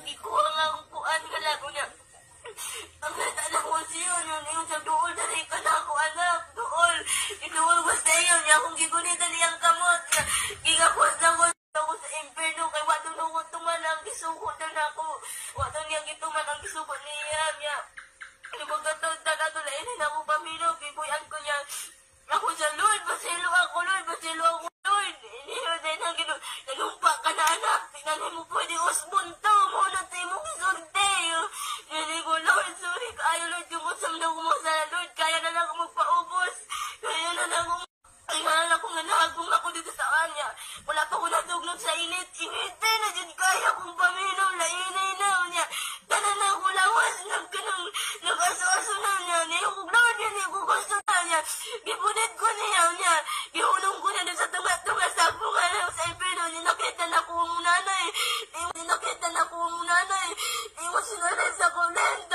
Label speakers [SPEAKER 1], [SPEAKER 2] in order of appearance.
[SPEAKER 1] gikuha nga akong kuan ka lang niya. Ang natala ko siya, yung sa dool, dali ka na ako, anak, dool. Inuol ko sa iyo niya, kung gigunitan niyang kamot niya. Gigakos na ko sa imperno, kay wato nung tuman ang gisukot na ako. Wato niyang gituman ang gisukot niya. Ano magkataon na tulainin ako pamilyo, gibuyan ko niya. Ako sa Lord, basilo ako, Lord, Lord. Iniyo din ang nanumpa ka na anak, tingnan mo pwede usbunto, munot mo kisunte. Hindi ko, Lord, sorry, kaya Lord, yung usam na kumasala, Lord, kaya na lang ako magpaubos. Kaya na lang ako, ay mahal ako nga nahagong ako dito sa kanya. Wala pa ko natugnod sa init, initin na dyan kaya kong paminom, lainay na niya. Tanan na ako lawas, nag-aso-aso na niya, niyong Lord, yan yung gusto na niya. Gipunit ko niya, gihulong ko na doon sa tunga-tunga sa bunga sa impero, ninakita na ko ang nanay, iwas sinunod sa komento.